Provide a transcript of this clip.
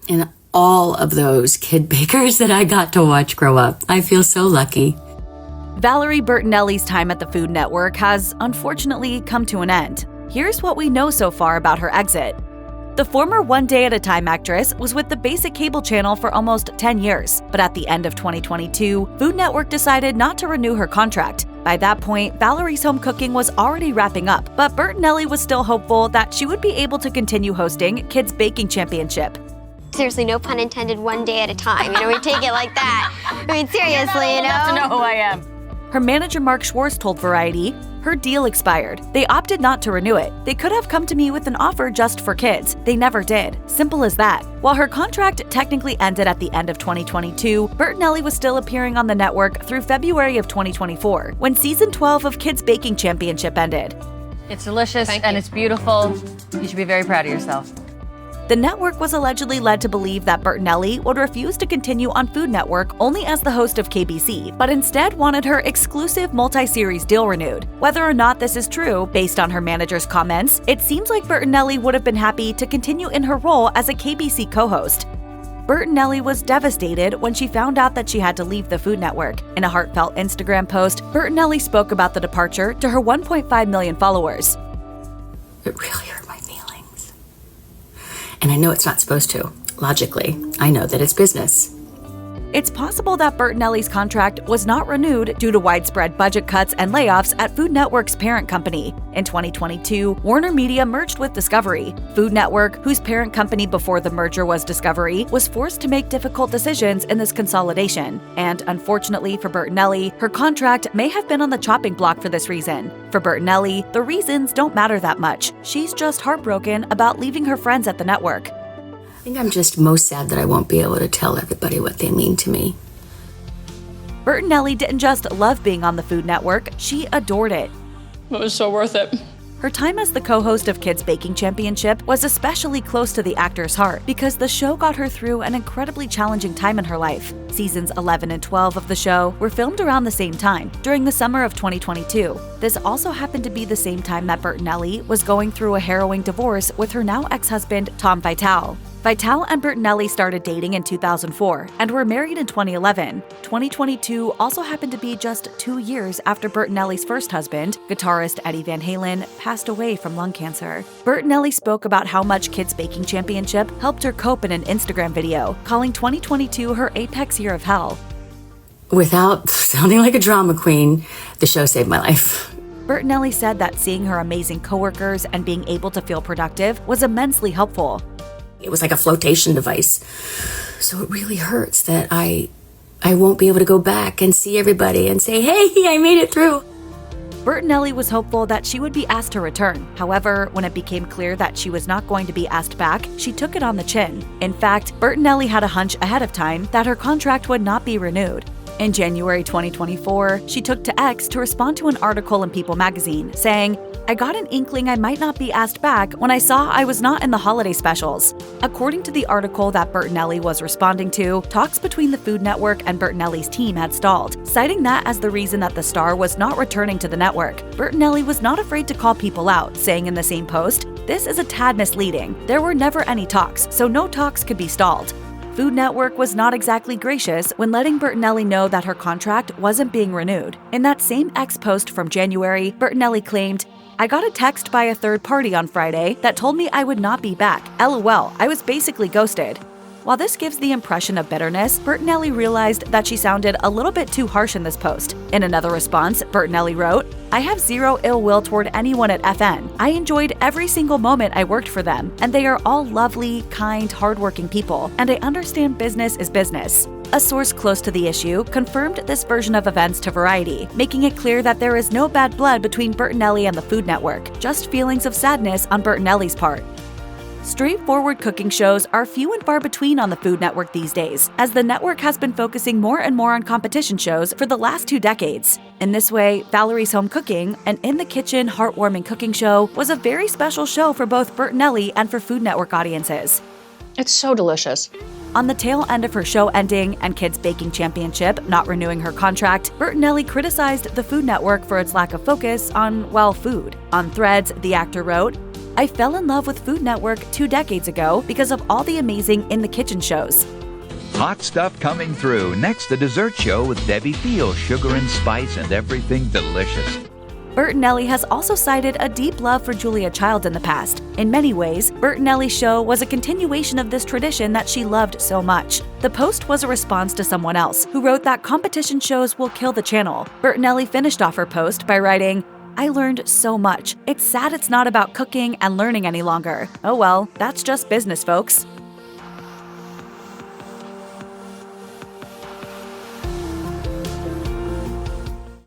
and all of those kid bakers that I got to watch grow up. I feel so lucky. Valerie Bertinelli's time at the Food Network has unfortunately come to an end. Here's what we know so far about her exit. The former One Day at a Time actress was with the basic cable channel for almost 10 years, but at the end of 2022, Food Network decided not to renew her contract. By that point, Valerie's home cooking was already wrapping up, but Bertinelli was still hopeful that she would be able to continue hosting Kids Baking Championship. Seriously, no pun intended, one day at a time. We take it like that. I mean, seriously, You're not old enough to know who I am. Her manager Mark Schwartz told Variety, her deal expired. They opted not to renew it. They could have come to me with an offer just for kids. They never did. Simple as that. While her contract technically ended at the end of 2022, Bertinelli was still appearing on the network through February of 2024, when season 12 of Kids Baking Championship ended. It's delicious and it's beautiful. You should be very proud of yourself. The network was allegedly led to believe that Bertinelli would refuse to continue on Food Network only as the host of KBC, but instead wanted her exclusive multi-series deal renewed. Whether or not this is true, based on her manager's comments, it seems like Bertinelli would have been happy to continue in her role as a KBC co-host. Bertinelli was devastated when she found out that she had to leave the Food Network. In a heartfelt Instagram post, Bertinelli spoke about the departure to her 1.5 million followers. It really hurt my feelings. And I know it's not supposed to. Logically, I know that it's business. It's possible that Bertinelli's contract was not renewed due to widespread budget cuts and layoffs at Food Network's parent company. In 2022, Warner Media merged with Discovery. Food Network, whose parent company before the merger was Discovery, was forced to make difficult decisions in this consolidation. And unfortunately for Bertinelli, her contract may have been on the chopping block for this reason. For Bertinelli, the reasons don't matter that much. She's just heartbroken about leaving her friends at the network. I think I'm just most sad that I won't be able to tell everybody what they mean to me. Bertinelli didn't just love being on the Food Network, she adored it. It was so worth it. Her time as the co-host of Kids Baking Championship was especially close to the actor's heart because the show got her through an incredibly challenging time in her life. Seasons 11 and 12 of the show were filmed around the same time, during the summer of 2022. This also happened to be the same time that Bertinelli was going through a harrowing divorce with her now ex-husband, Tom Vitale. Vitale and Bertinelli started dating in 2004 and were married in 2011. 2022 also happened to be just 2 years after Bertinelli's first husband, guitarist Eddie Van Halen, passed away from lung cancer. Bertinelli spoke about how much Kids Baking Championship helped her cope in an Instagram video, calling 2022 her apex year of hell. Without sounding like a drama queen, the show saved my life. Bertinelli said that seeing her amazing coworkers and being able to feel productive was immensely helpful. It was like a flotation device. So it really hurts that I won't be able to go back and see everybody and say, hey, I made it through. Bertinelli was hopeful that she would be asked to return. However, when it became clear that she was not going to be asked back, she took it on the chin. In fact, Bertinelli had a hunch ahead of time that her contract would not be renewed. In January 2024, she took to X to respond to an article in People magazine, saying, I got an inkling I might not be asked back when I saw I was not in the holiday specials. According to the article that Bertinelli was responding to, talks between the Food Network and Bertinelli's team had stalled, citing that as the reason that the star was not returning to the network. Bertinelli was not afraid to call people out, saying in the same post, "This is a tad misleading. There were never any talks, so no talks could be stalled." Food Network was not exactly gracious when letting Bertinelli know that her contract wasn't being renewed. In that same X post from January, Bertinelli claimed, I got a text by a third party on Friday that told me I would not be back. LOL, I was basically ghosted. While this gives the impression of bitterness, Bertinelli realized that she sounded a little bit too harsh in this post. In another response, Bertinelli wrote, I have zero ill will toward anyone at FN. I enjoyed every single moment I worked for them, and they are all lovely, kind, hardworking people, and I understand business is business. A source close to the issue confirmed this version of events to Variety, making it clear that there is no bad blood between Bertinelli and the Food Network, just feelings of sadness on Bertinelli's part. Straightforward cooking shows are few and far between on the Food Network these days, as the network has been focusing more and more on competition shows for the last 2 decades. In this way, Valerie's Home Cooking, an in-the-kitchen, heartwarming cooking show, was a very special show for both Bertinelli and for Food Network audiences. It's so delicious. On the tail end of her show ending and Kids Baking Championship not renewing her contract, Bertinelli criticized the Food Network for its lack of focus on, well, food. On Threads, the actor wrote, I fell in love with Food Network 2 decades ago because of all the amazing In the Kitchen shows. Hot stuff coming through. Next, the dessert show with Debbie Fields, sugar and spice and everything delicious. Bertinelli has also cited a deep love for Julia Child in the past. In many ways, Bertinelli's show was a continuation of this tradition that she loved so much. The post was a response to someone else who wrote that competition shows will kill the channel. Bertinelli finished off her post by writing, "I learned so much. It's sad it's not about cooking and learning any longer. Oh well, that's just business, folks."